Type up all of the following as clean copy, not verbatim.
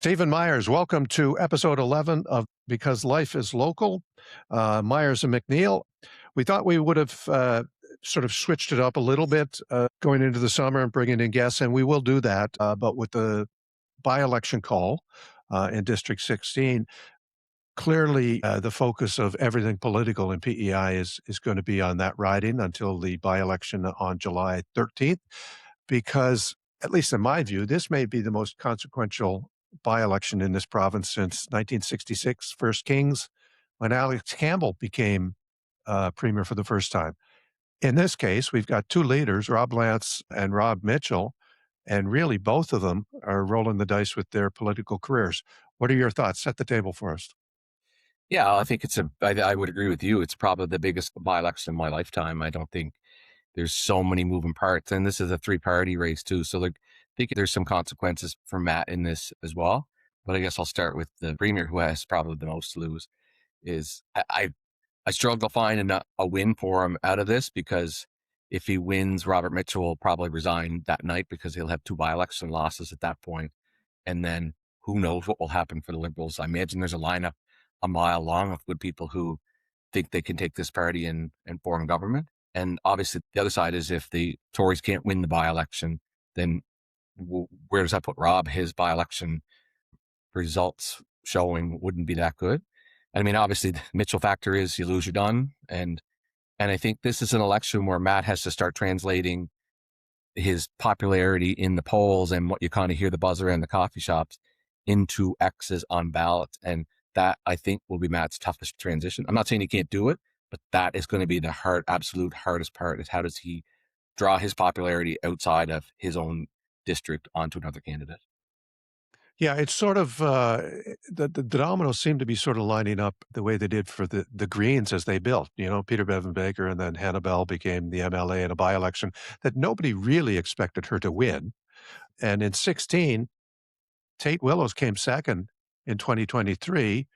Stephen Myers, welcome to episode 11 of Because Life is Local. Myers and MacNeill. We thought we would have sort of switched it up a little bit going into the summer and bringing in guests, and we will do that. But with the by-election call in District 16, clearly the focus of everything political in PEI is going to be on that riding until the by-election on July 13th, because, at least in my view, this may be the most consequential by-election in this province since 1966, First Kings, when Alex Campbell became premier for the first time. In this case, we've got two leaders, Rob Lance and Rob Mitchell, and really both of them are rolling the dice with their political careers. What are your thoughts? Set the table for us. Yeah, I think I would agree with you. It's probably the biggest by-election in my lifetime. I don't think there's so many moving parts. And this is a three-party race too. So I think there's some consequences for Matt in this as well. But I guess I'll start with the premier, who has probably the most to lose. I struggle finding a win for him out of this, because if he wins, Robert Mitchell will probably resign that night because he'll have two by-election losses at that point. And then who knows what will happen for the Liberals. I imagine there's a lineup a mile long of good people who think they can take this party and form government. And obviously the other side is, if the Tories can't win the by-election, then where does that put Rob? His by-election results showing wouldn't be that good. I mean, obviously the Mitchell factor is you lose, you're done. And I think this is an election where Matt has to start translating his popularity in the polls and what you kind of hear the buzz around the coffee shops into X's on ballots. And that, I think, will be Matt's toughest transition. I'm not saying he can't do it, but that is going to be the absolute hardest part, is how does he draw his popularity outside of his own district onto another candidate? Yeah, it's sort of the dominoes seem to be sort of lining up the way they did for the Greens as they built. Peter Bevan Baker and then Hannah Bell became the MLA in a by-election that nobody really expected her to win. And in 16, Tate Willows came second in 2023,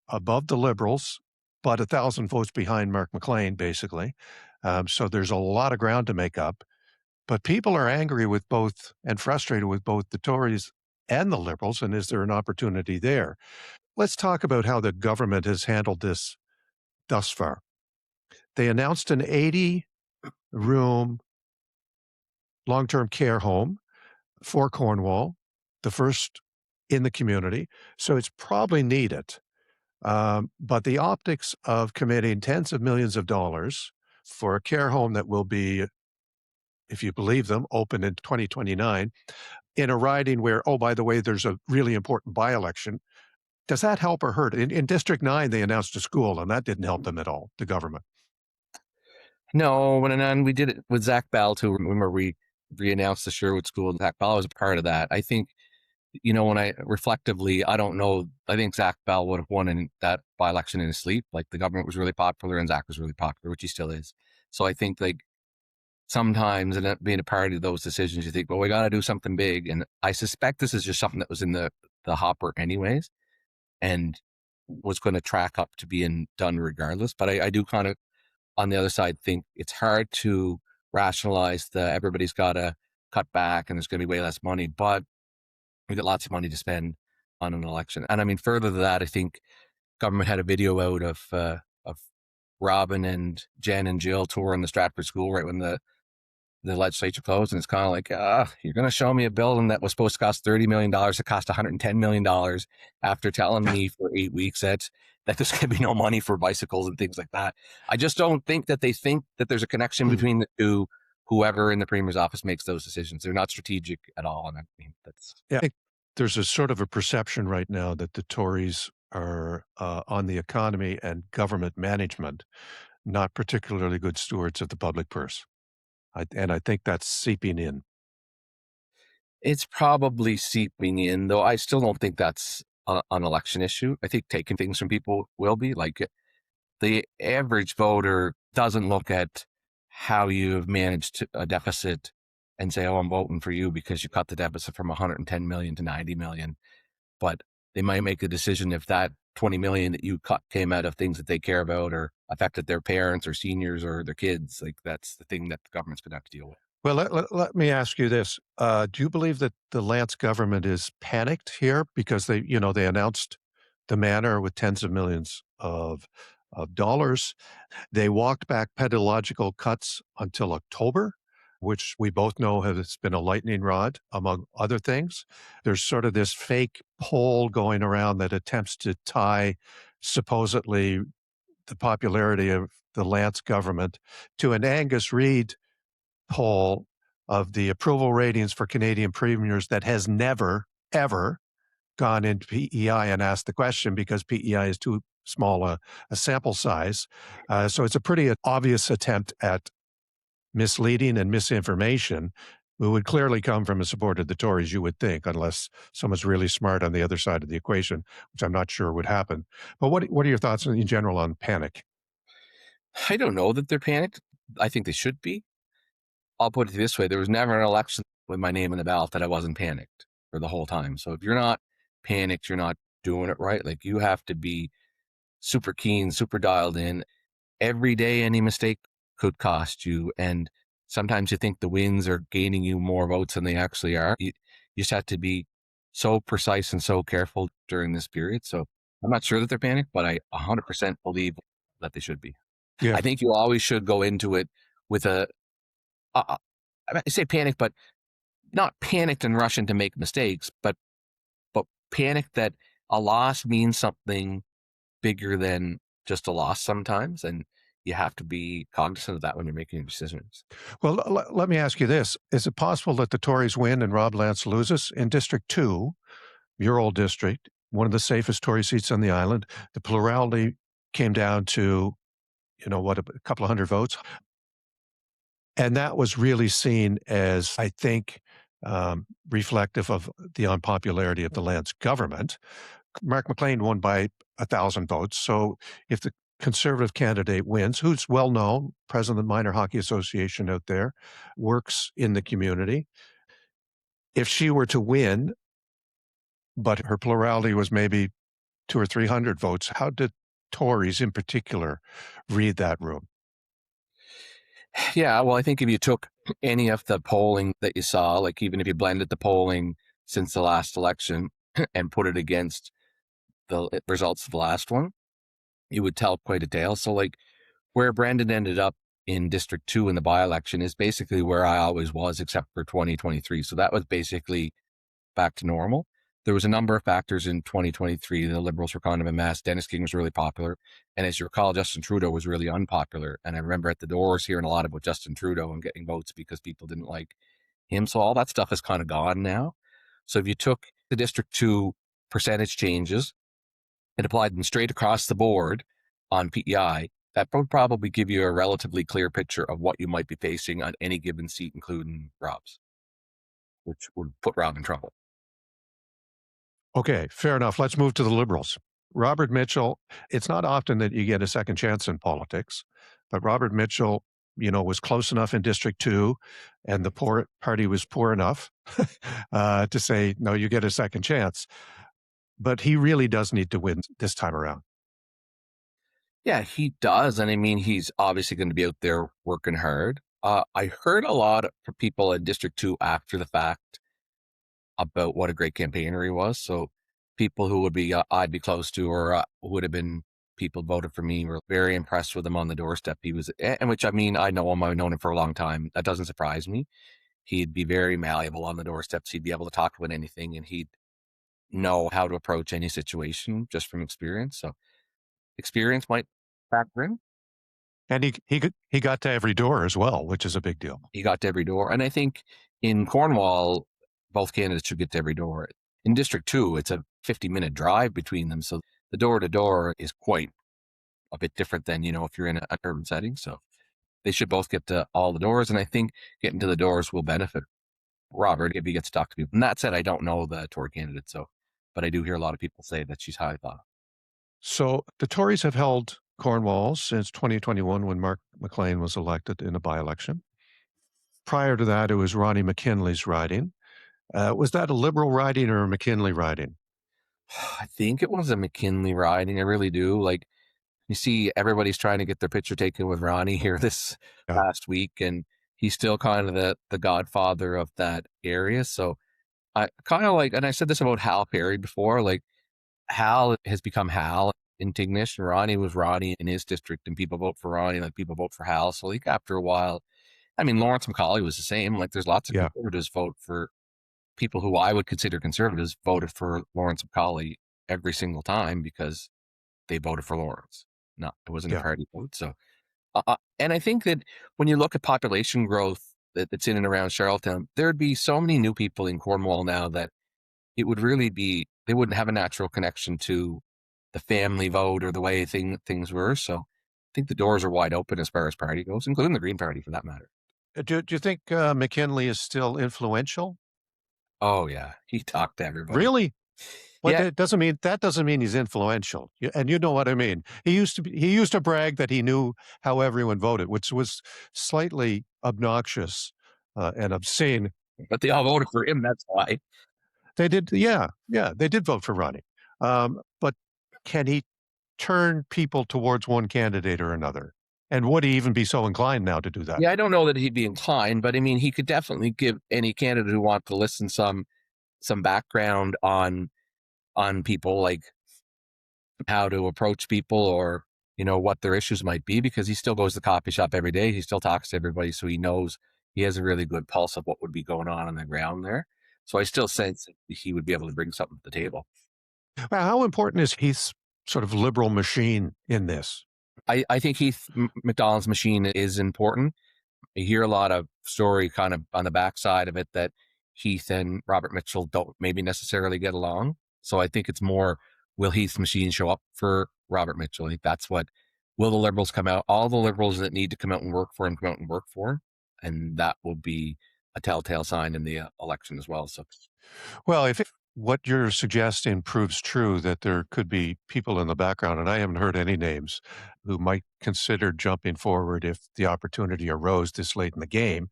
above the Liberals, but 1,000 votes behind Mark McLean, basically. So there's a lot of ground to make up. But people are angry with both and frustrated with both the Tories and the Liberals, and is there an opportunity there? Let's talk about how the government has handled this thus far. They announced an 80-room long-term care home for Cornwall, the first in the community, so it's probably needed. But the optics of committing tens of millions of dollars for a care home that will be, if you believe them, open in 2029, in a riding where, oh, by the way, there's a really important by-election. Does that help or hurt? In District 9, they announced a school, and that didn't help them at all, the government. No, and we did it with Zach Bell too. Remember, we announced the Sherwood School. Zach Bell was a part of that. I think, when I reflectively, I don't know, I think Zach Bell would have won in that by-election in his sleep. Like, the government was really popular and Zach was really popular, which he still is. So I think, like, sometimes, and being a part of those decisions, you think, well, we got to do something big. And I suspect this is just something that was in the hopper anyways, and was going to track up to being done regardless. But I do kind of, on the other side, think it's hard to rationalize that everybody's got to cut back and there's going to be way less money, but we got lots of money to spend on an election. And I mean, further to that, I think government had a video out of Robin and Jen and Jill touring the Stratford School right when the legislature closed, and it's kind of like, you're going to show me a building that was supposed to cost $30 million that cost $110 million after telling me for 8 weeks that there's going to be no money for bicycles and things like that. I just don't think that they think that there's a connection between the two. Whoever in the premier's office makes those decisions, they're not strategic at all. And I mean, I think there's a sort of a perception right now that the Tories are on the economy and government management not particularly good stewards of the public purse. And I think that's seeping in. It's probably seeping in, though I still don't think that's an election issue. I think taking things from people will be. Like, the average voter doesn't look at how you've managed a deficit and say, oh, I'm voting for you because you cut the deficit from 110 million to 90 million. But they might make a decision if that 20 million that you cut came out of things that they care about or affected their parents or seniors or their kids. Like, that's the thing that the government's going to have to deal with. Well, let me ask you this. Do you believe that the Lance government is panicked here because they announced the manor with tens of millions of dollars. They walked back pedological cuts until October, which we both know has been a lightning rod, among other things. There's sort of this fake poll going around that attempts to tie supposedly the popularity of the Lance government to an Angus Reid poll of the approval ratings for Canadian premiers that has never, ever gone into PEI and asked the question because PEI is too small a sample size. So it's a pretty obvious attempt at misleading and misinformation. It would clearly come from a supporter of the Tories, you would think, unless someone's really smart on the other side of the equation, which I'm not sure would happen. But what are your thoughts in general on panic? I don't know that they're panicked. I think they should be. I'll put it this way: there was never an election with my name in the ballot that I wasn't panicked for the whole time. So if you're not panicked, you're not doing it right. Like you have to be super keen, super dialed in. Every day, any mistake could cost you. And sometimes you think the wins are gaining you more votes than they actually are. You just have to be so precise and so careful during this period. So I'm not sure that they're panicked, but I 100% believe that they should be. Yeah. I think you always should go into it with uh, I say panic, but not panicked and rushing to make mistakes, but panic that a loss means something bigger than just a loss sometimes, and you have to be cognizant of that when you're making your decisions. Well, let me ask you this. Is it possible that the Tories win and Rob Lance loses? In District 2, your old district, one of the safest Tory seats on the island, the plurality came down to, what, a couple of hundred votes. And that was really seen as, I think, reflective of the unpopularity of the Lance government. Mark McLean won by 1,000 votes. So if the Conservative candidate wins, who's well known, president of the Minor Hockey Association out there, works in the community. If she were to win, but her plurality was maybe two or 300 votes, how did Tories in particular read that room? Yeah, well, I think if you took any of the polling that you saw, like even if you blended the polling since the last election and put it against the results of the last one, you would tell quite a tale. So, like where Brandon ended up in District 2 in the by election is basically where I always was, except for 2023. So that was basically back to normal. There was a number of factors in 2023. The Liberals were kind of a mess. Dennis King was really popular. And as you recall, Justin Trudeau was really unpopular. And I remember at the doors hearing a lot about Justin Trudeau and getting votes because people didn't like him. So all that stuff is kind of gone now. So if you took the District 2 percentage changes and applied them straight across the board on PEI, that would probably give you a relatively clear picture of what you might be facing on any given seat, including Rob's, which would put Rob in trouble. Okay, fair enough. Let's move to the Liberals. Robert Mitchell, it's not often that you get a second chance in politics, but Robert Mitchell, was close enough in District 2, and the poor party was poor enough to say, no, you get a second chance. But he really does need to win this time around. Yeah, he does. And I mean, he's obviously going to be out there working hard. I heard a lot from people in District 2 after the fact about what a great campaigner he was. So people who would be, I'd be close to, or would have been people voted for me were very impressed with him on the doorstep. He was, and which I mean, I know him, I've known him for a long time. That doesn't surprise me. He'd be very malleable on the doorsteps. He'd be able to talk about anything and he'd know how to approach any situation just from experience. So experience might factor in. And he got to every door as well, which is a big deal. He got to every door. And I think in Cornwall, both candidates should get to every door. In District 2, it's a 50-minute drive between them. So the door to door is quite a bit different than, if you're in an urban setting. So they should both get to all the doors. And I think getting to the doors will benefit Robert if he gets to talk to people. And that said, I don't know the Tory candidate. But I do hear a lot of people say that she's highly thought of. So the Tories have held Cornwall since 2021 when Mark McLean was elected in a by-election. Prior to that, it was Ronnie McKinley's riding. Was that a Liberal riding or a McKinley riding? I think it was a McKinley riding. I really do. Like, you see everybody's trying to get their picture taken with Ronnie here this Yeah. past week, and he's still kind of the godfather of that area. So I kind of like, and I said this about Hal Perry before, like Hal has become Hal in Tignish, and Ronnie was Ronnie in his district, and people vote for Ronnie, like people vote for Hal. So like after a while, I mean, Lawrence McCauley was the same. Like there's lots of Yeah, conservatives vote for people who I would consider conservatives voted for Lawrence McCauley every single time because they voted for Lawrence. No, it wasn't a yeah. party vote. So, and I think that when you look at population growth that's in and around Charlottetown, there'd be so many new people in Cornwall now that it would really be, they wouldn't have a natural connection to the family vote or the way things were. So I think the doors are wide open as far as party goes, including the Green Party for that matter. Do you think McKinley is still influential? Oh yeah, he talked to everybody. Really? But Yeah, that doesn't mean he's influential. And you know what I mean. He used to brag that he knew how everyone voted, which was slightly obnoxious and obscene. but they all voted for him. That's why. They did, yeah, yeah, they did vote for Ronnie. But can he turn people towards one candidate or another? And would he even be so inclined now to do that? Yeah, I don't know that he'd be inclined, but I mean, he could definitely give any candidate who wants to listen some background on people, like how to approach people or what their issues might be, because he still goes to the coffee shop every day. He still talks to everybody, so he knows, he has a really good pulse of what would be going on the ground there. So I still sense that he would be able to bring something to the table. Well, how important is Heath's sort of liberal machine in this? I think Heath McDonald's machine is important. You hear a lot of story kind of on the backside of it that Heath and Robert Mitchell don't maybe necessarily get along. So I think it's more, will Heath's machine show up for Robert Mitchell? I think that's what, will the Liberals come out? All the Liberals that need to come out and work for him come out and work for him. And that will be a telltale sign in the election as well. So Well, if what you're suggesting proves true, that there could be people in the background, and I haven't heard any names, who might consider jumping forward if the opportunity arose this late in the game.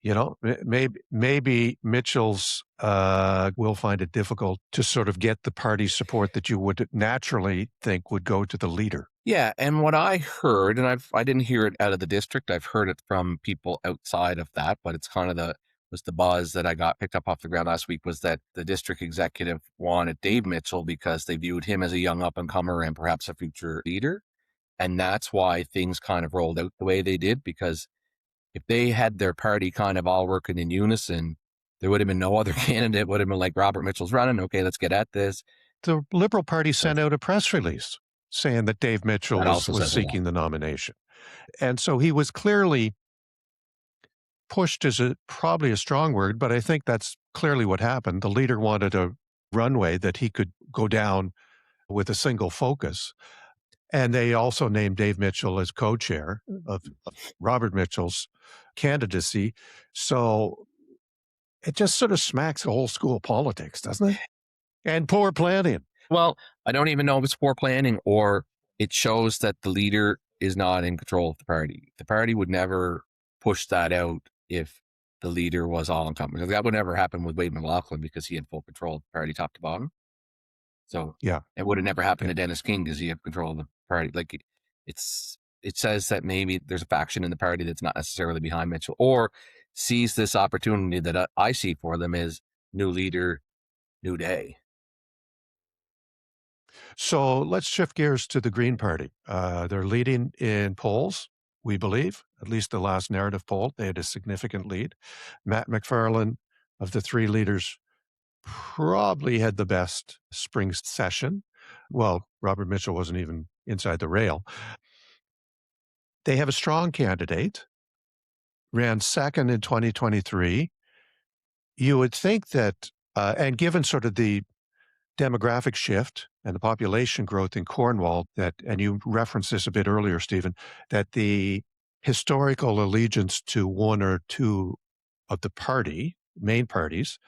Maybe Mitchell's will find it difficult to sort of get the party support that you would naturally think would go to the leader. yeah, and what I heard, and I didn't hear it out of the district. I've heard it from people outside of that, but it's kind of the buzz that I got picked up off the ground last week, was that the district executive wanted Dave Mitchell because they viewed him as a young up and comer and perhaps a future leader, and that's why things kind of rolled out the way they did. Because if they had their party kind of all working in unison, there would have been no other candidate. Would have been like, Robert Mitchell's running. Okay, let's get at this. The Liberal Party So sent out a press release saying that Dave Mitchell that was also was says a lot. seeking the nomination. And so he was clearly pushed, is probably a strong word, but I think that's clearly what happened. The leader wanted a runway that he could go down with a single focus. And they also named Dave Mitchell as co-chair of Robert Mitchell's candidacy. So it just sort of smacks of old school politics, doesn't it? And poor planning. Well, I don't even know if it's poor planning or it shows that the leader is not in control of the party. The party would never push that out if the leader was all encompassing. That would never happen with Wade McLaughlin because he had full control of the party top to bottom. So Yeah, it would have never happened yeah. to Dennis King because he had control of the party. Like it says that maybe there's a faction in the party that's not necessarily behind Mitchell or sees this opportunity that I see for them as new leader, new day. So let's shift gears to the Green Party. They're leading in polls, we believe, at least the last narrative poll. They had a significant lead. Matt McFarlane, of the three leaders, probably had the best spring session. Well, Robert Mitchell wasn't even inside the rail. They have a strong candidate, ran second in 2023. You would think that, and given sort of the demographic shift and the population growth in Cornwall, that, and you referenced this a bit earlier, Stephen, that the historical allegiance to one or two of the main parties,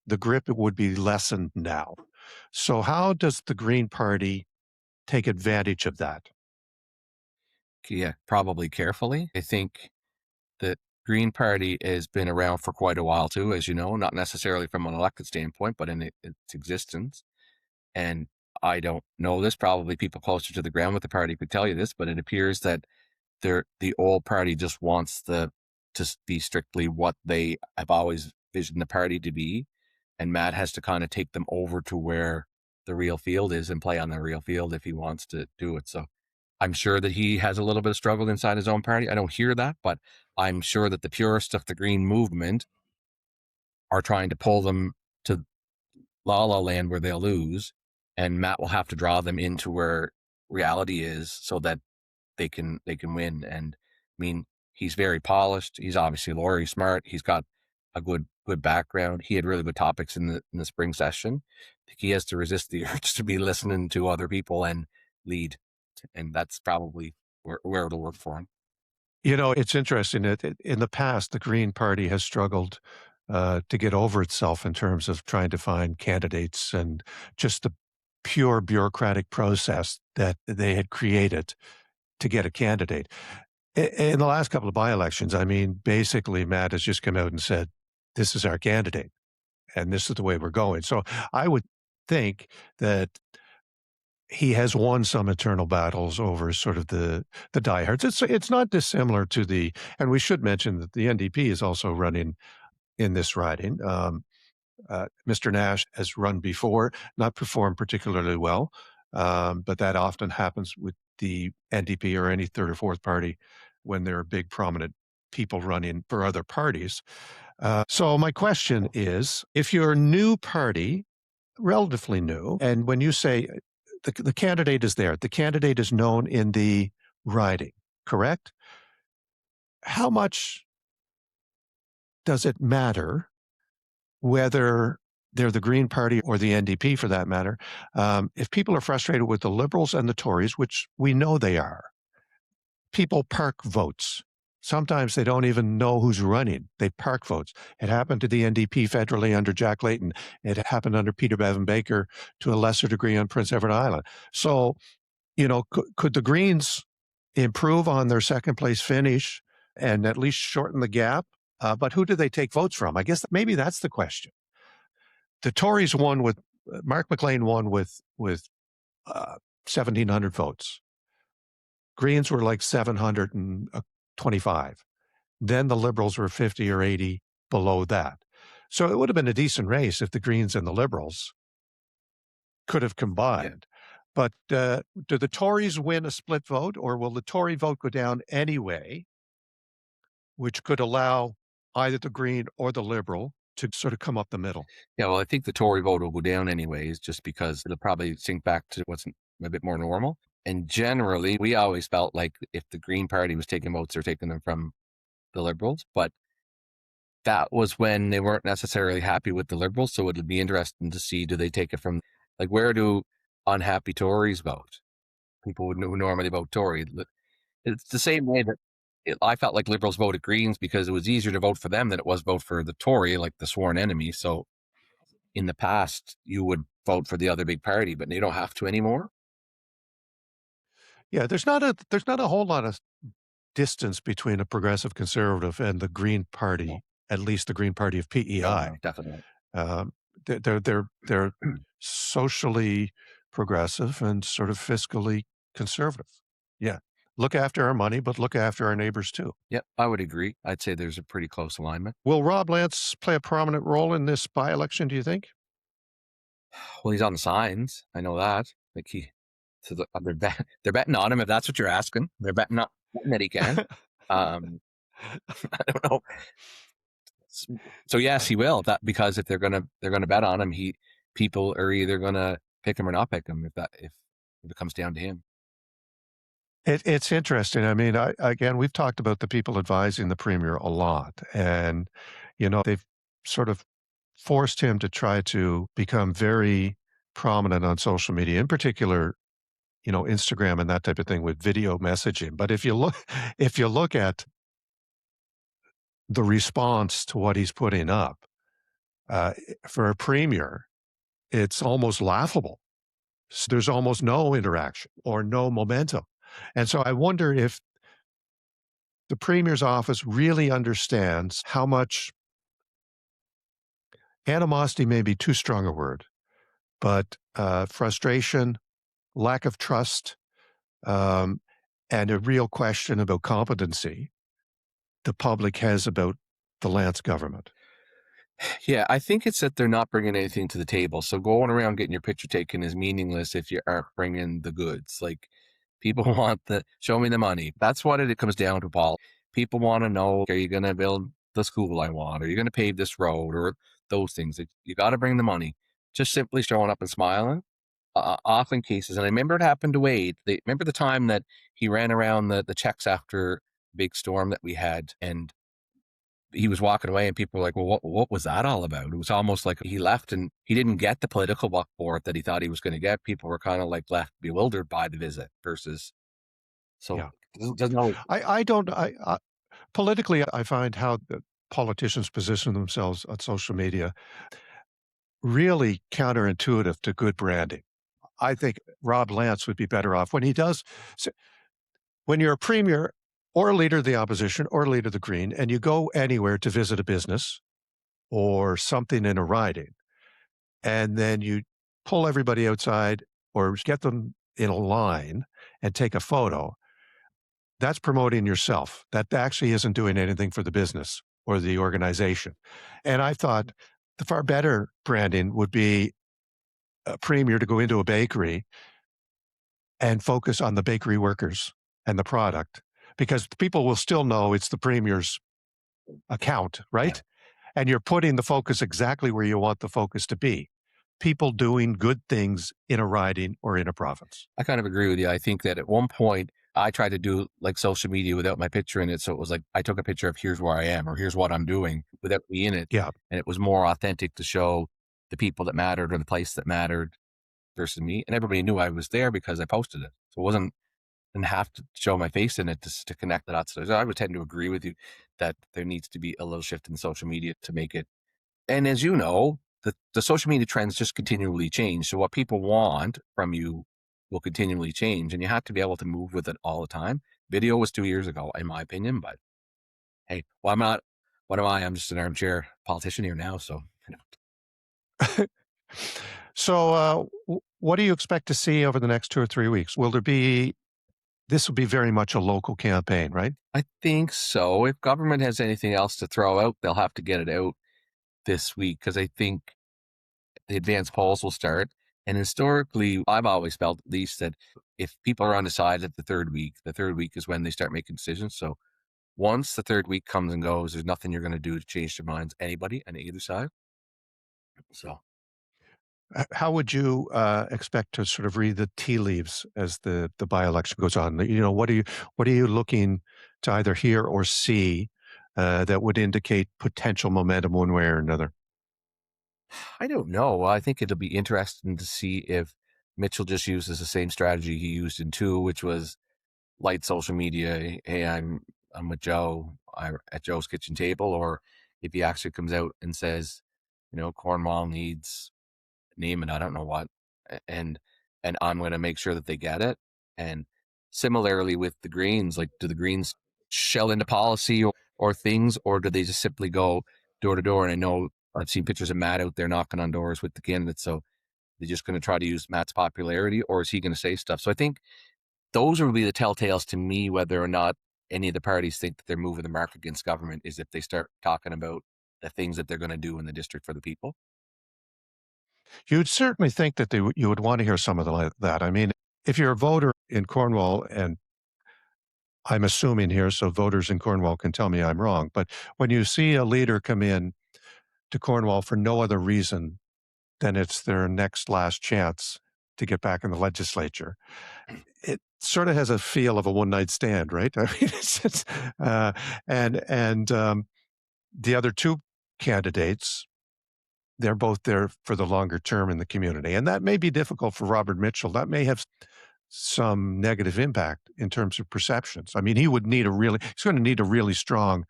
the grip would be lessened now. So how does the Green Party take advantage of that? Yeah, probably carefully. I think the Green Party has been around for quite a while too, as you know, not necessarily from an elected standpoint, but in its existence. And I don't know this, probably people closer to the ground with the party could tell you this, but it appears that the old party just wants to be strictly what they have always visioned the party to be, and Matt has to kind of take them over to where the real field is and play on the real field if he wants to do it. So I'm sure that he has a little bit of struggle inside his own party. I don't hear that, but I'm sure that the purists of the Green movement are trying to pull them to La La Land where they'll lose, and Matt will have to draw them into where reality is so that they can win. And I mean, he's very polished. He's obviously a lawyer. He's smart. He's got a good background. He had really good topics in the spring session. I think he has to resist the urge to be listening to other people and lead, and that's probably where it'll work for him. It's interesting that in the past, the Green Party has struggled to get over itself in terms of trying to find candidates and just the pure bureaucratic process that they had created to get a candidate. In the last couple of by-elections, I mean, basically, Matt has just come out and said, "This is our candidate, and this is the way we're going." So I would think that he has won some internal battles over sort of the diehards. It's not dissimilar to the, and we should mention that the NDP is also running in this riding. Mr. Nash has run before, not performed particularly well, but that often happens with the NDP or any third or fourth party when there are big prominent people running for other parties. So my question is, if you're a new party, relatively new, and when you say the candidate is there, the candidate is known in the riding, correct? How much does it matter whether they're the Green Party or the NDP for that matter? If people are frustrated with the Liberals and the Tories, which we know they are, people park votes. Sometimes they don't even know who's running. They park votes. It happened to the NDP federally under Jack Layton. It happened under Peter Bevan Baker to a lesser degree on Prince Edward Island. So, could the Greens improve on their second place finish and at least shorten the gap? But who do they take votes from? I guess maybe that's the question. The Tories won with Mark McLean won with 1,700 votes. Greens were like 725. Then the Liberals were 50 or 80 below that. So it would have been a decent race if the Greens and the Liberals could have Yeah. combined. But do the Tories win a split vote, or will the Tory vote go down anyway, which could allow either the Green or the Liberal to sort of come up the middle? Yeah, well, I think the Tory vote will go down anyways, just because it'll probably sink back to what's a bit more normal. And generally, we always felt like if the Green Party was taking votes, they're taking them from the Liberals. But that was when they weren't necessarily happy with the Liberals. So it'll be interesting to see, do they take it from, like, where do unhappy Tories vote? People who normally vote Tory. It's the same way that I felt like Liberals voted Greens because it was easier to vote for them than it was vote for the Tory, like the sworn enemy. So in the past, you would vote for the other big party, but you don't have to anymore. Yeah, there's not a whole lot of distance between a progressive conservative and the Green No, Party, at least the Green Party of no, PEI. no, definitely. Um, they're socially progressive and sort of fiscally conservative. Yeah, look after our money, but look after our neighbors too. Yep, I would agree. I'd say there's a pretty close alignment. Will Rob Lance play a prominent role in this by-election, do you think? Well, he's on the signs. I know that. Like they're betting on him. If that's what you're asking, they're betting that he can. I don't know. So yes, he will. That because if they're gonna bet on him, people are either gonna pick him or not pick him. If it comes down to him. It's interesting. I mean, again, we've talked about the people advising the premier a lot, and they've sort of forced him to try to become very prominent on social media, in particular, Instagram and that type of thing with video messaging. But if you look, if you look at the response to what he's putting up uh, for a premier, it's almost laughable. There's almost no interaction or no momentum, and so I wonder if the premier's office really understands how much animosity may be too strong a word, but frustration, lack of trust, um, and a real question about competency the public has about the Lance government. Yeah, I think it's that they're not bringing anything to the table. So going around getting your picture taken is meaningless if you aren't bringing the goods. Like people want the show me the money. That's what it comes down to, Paul. People want to know, are you going to build the school I want? Are you going to pave this road or those things? Like, you got to bring the money. Just simply showing up and smiling. Often cases, and I remember it happened to Wade. Remember the time that he ran around the checks after big storm that we had, and he was walking away and people were like, well, what was that all about? It was almost like he left and he didn't get the political buck for it that he thought he was going to get. People were kind of like left bewildered by the visit versus, so Yeah. it doesn't always, I don't, politically, I find how the politicians position themselves on social media really counterintuitive to good branding. I think Rob Lance would be better off when he does. When you're a premier or a leader of the opposition or a leader of the Green, and you go anywhere to visit a business or something in a riding, and then you pull everybody outside or get them in a line and take a photo, that's promoting yourself. That actually isn't doing anything for the business or the organization. And I thought the far better branding would be a premier to go into a bakery and focus on the bakery workers and the product because people will still know it's the premier's account, yeah. right? And you're putting the focus exactly where you want the focus to be. People doing good things in a riding or in a province. I kind of agree with you. I think that at one point I tried to do like social media without my picture in it. So it was like, I took a picture of here's where I am or here's what I'm doing without me in it. Yeah. And it was more authentic to show the people that mattered or the place that mattered versus me. And everybody knew I was there because I posted it. So it wasn't, and have to show my face in it to connect the dots. So I would tend to agree with you that there needs to be a little shift in social media to make it. And as you know, the social media trends just continually change. So what people want from you will continually change, and you have to be able to move with it all the time. Video was 2 years ago, in my opinion, but hey, well, I'm not. What am I? I'm just an armchair politician here now. So So, what do you expect to see over the next 2 or 3 weeks? Will there be, this will be very much a local campaign, right? I think so. If government has anything else to throw out, they'll have to get it out this week because I think the advanced polls will start. And historically, I've always felt at least that if people are undecided the third week is when they start making decisions. So once the third week comes and goes, there's nothing you're going to do to change their minds, anybody on either side. So How would you expect to sort of read the tea leaves as the by election goes on? You know, what are you looking to either hear or see that would indicate potential momentum one way or another? I don't know. I think it'll be interesting to see if Mitchell just uses the same strategy he used in two, which was light social media. Hey, I'm with Joe. I at Joe's kitchen table, or if he actually comes out and says, Cornwall needs name it, I don't know what, and I'm going to make sure that they get it. And similarly with the Greens, like do the Greens shell into policy or things, or do they just simply go door to door? And I know I've seen pictures of Matt out there knocking on doors with the candidates. So they're just going to try to use Matt's popularity, or is he going to say stuff? So I think those will be the telltales to me whether or not any of the parties think that they're moving the mark against government is if they start talking about the things that they're going to do in the district for the people. You'd certainly think that you would want to hear some of that. I mean, if you're a voter in Cornwall, and I'm assuming here, so voters in Cornwall can tell me I'm wrong, but when you see a leader come in to Cornwall for no other reason than it's their next last chance to get back in the legislature, it sort of has a feel of a one night stand, right? I mean, uh, and the other two candidates, they're both there for the longer term in the community, and that may be difficult for Robert Mitchell. That may have some negative impact in terms of perceptions. I mean, he's going to need a really strong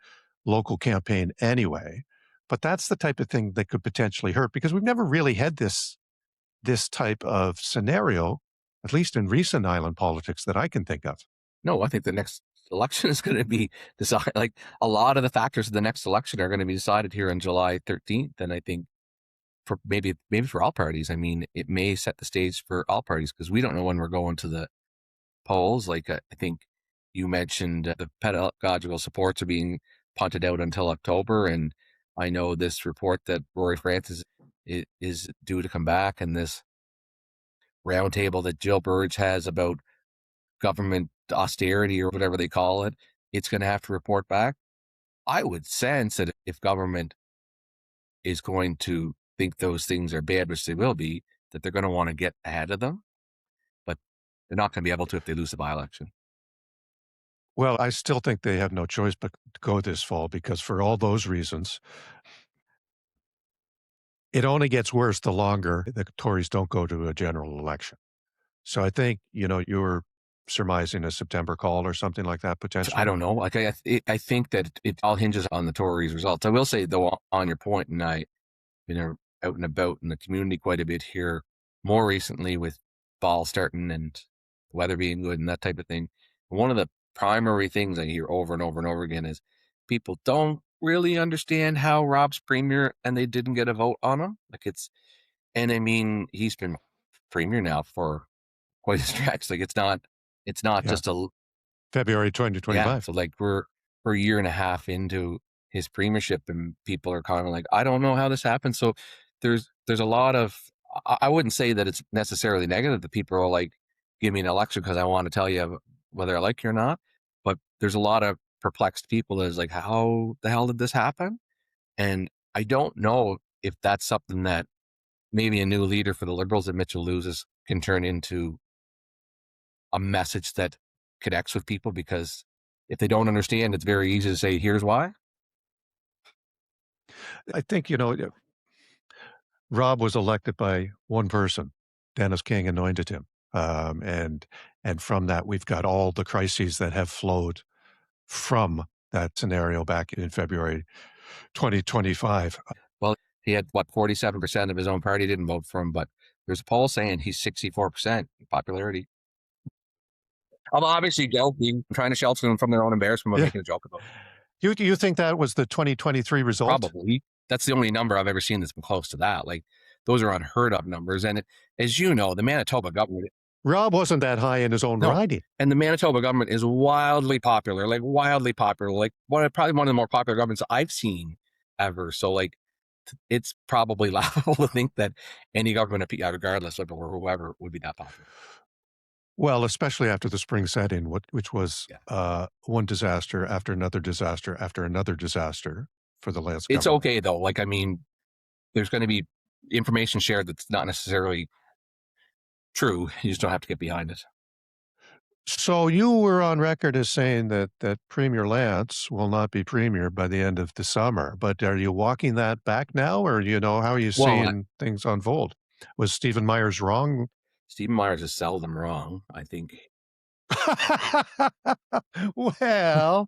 local campaign anyway. But that's the type of thing that could potentially hurt because we've never really had this type of scenario, at least in recent island politics that I can think of. No, I think the next election is going to be decided. Like a lot of the factors of the next election are going to be decided here on July 13th. And I think for maybe for all parties, I mean, it may set the stage for all parties because we don't know when we're going to the polls. Like I think You mentioned the pedagogical supports are being punted out until October, and I know this report that Rory Francis is due to come back, and this roundtable that Jill Burge has about government austerity or whatever they call it, it's going to have to report back. I would sense that if government is going to think those things are bad, which they will be, that they're going to want to get ahead of them, but they're not going to be able to if they lose the by-election. Well, I still think they have no choice but to go this fall because for all those reasons, it only gets worse the longer the Tories don't go to a general election. So I think, you were surmising a September call or something like that I potentially? don't know. Like I think that it all hinges on the Tories' results. I will say though, on your point, and I've been out and about in the community quite a bit here more recently with fall starting and the weather being good and that type of thing. One of the primary things I hear over and over and over again is people don't really understand how Rob's premier and they didn't get a vote on him. Like and I mean, he's been premier now for quite a stretch. Like it's not Yeah. just a February yeah. 2025. So like we're a year and a half into his premiership, and people are kind of like, I don't know how this happened. So there's a lot of I wouldn't say that it's necessarily negative that people are like, give me an election because I want to tell you whether I like you or not. But there's a lot of perplexed people that is like, how the hell did this happen? And I don't know if that's something that maybe a new leader for the Liberals that Mitchell loses can turn into a message that connects with people, because if they don't understand, it's very easy to say, here's why. I think, Rob was elected by one person. Dennis King anointed him. And from that, we've got all the crises that have flowed from that scenario back in February 2025. Well, he had what, 47% of his own party didn't vote for him, but there's a poll saying he's 64% popularity. I'm obviously joking. I'm trying to shelter them from their own embarrassment by Yeah. making a joke about it. You think that was the 2023 result? Probably. That's the only number I've ever seen that's been close to that. Like, those are unheard of numbers. And as you know, the Manitoba government, Rob wasn't that high in his own no. riding. And the Manitoba government is wildly popular, like wildly popular, like probably one of the more popular governments I've seen ever. So like, it's probably laughable to think that any government, regardless of or whoever, would be that popular. Well, especially after the spring setting, which was Yeah, one disaster after another disaster after another disaster for the last it's government. okay though. Like, I mean, there's going to be information shared that's not necessarily true. You just don't have to get behind it. So you were on record as saying that Premier Lance will not be premier by the end of the summer, but are you walking that back now, or how are you Well, seeing things unfold? Was Stephen Myers wrong? Stephen Myers is seldom wrong. I think. Well,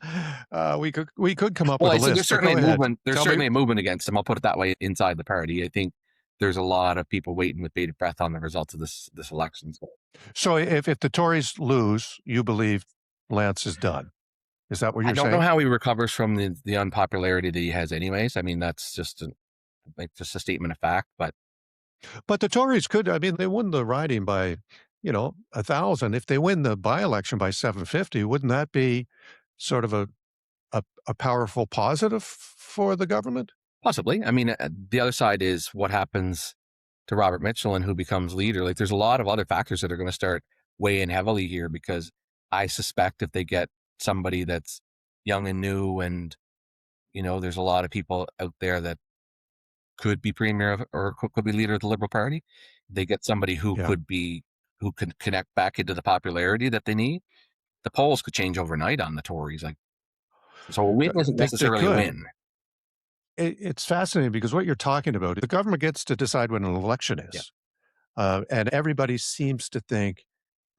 we could come up with Well, a I think there's list, but certainly go a ahead. movement. There's Tell me. certainly a movement against him. I'll put it that way. Inside the party, I think there's a lot of people waiting with bated breath on the results of this election. So So if the Tories lose, you believe Lance is done. Is that what I you're don't know saying? how he recovers from the unpopularity that he has, anyways. I mean, that's just a statement of fact. But But the Tories could, I mean, they won the riding by, 1,000. If they win the by-election by 750, wouldn't that be sort of a powerful positive for the government? possibly, I mean, the other side is what happens to Robert Mitchell and who becomes leader. Like, there's a lot of other factors that are going to start weighing heavily here, because I suspect if they get somebody that's young and new, and there's a lot of people out there that could be premier or could be leader of the Liberal Party. They get somebody who Yeah. could connect back into the popularity that they need. The polls could change overnight on the Tories. Like, so a win isn't They necessarily a could. win. It's fascinating because what you're talking about, the government gets to decide when an election Yeah, is. And everybody seems to think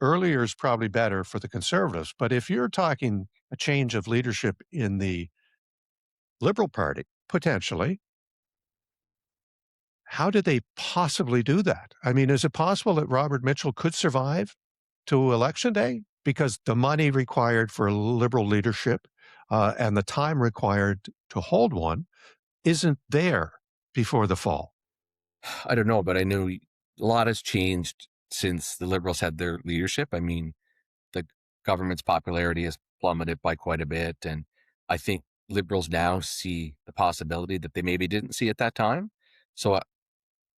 earlier is probably better for the Conservatives. But if you're talking a change of leadership in the Liberal Party, potentially, how did they possibly do that? I mean, is it possible that Robert Mitchell could survive to election day? Because the money required for Liberal leadership and the time required to hold one isn't there before the fall. I don't know, but I know a lot has changed since the Liberals had their leadership. I mean, the government's popularity has plummeted by quite a bit. And I think liberals now see the possibility that they maybe didn't see at that time. So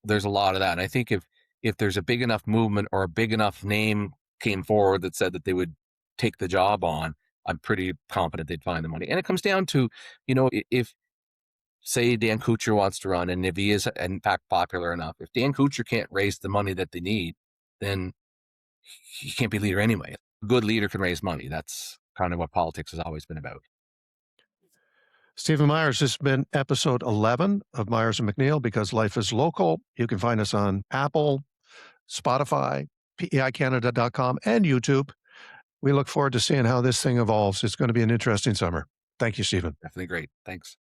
there's a lot of that. And I think if there's a big enough movement or a big enough name came forward that said that they would take the job on, I'm pretty confident they'd find the money. And it comes down to, if say Dan Kuchar wants to run, and if he is in fact popular enough, if Dan Kuchar can't raise the money that they need, then he can't be leader anyway. A good leader can raise money. That's kind of what politics has always been about. Stephen Myers, this has been episode 11 of Myers and MacNeill because life is local. You can find us on Apple, Spotify, peicanada.com, and YouTube. We look forward to seeing how this thing evolves. It's going to be an interesting summer. Thank you, Stephen. Definitely great. Thanks.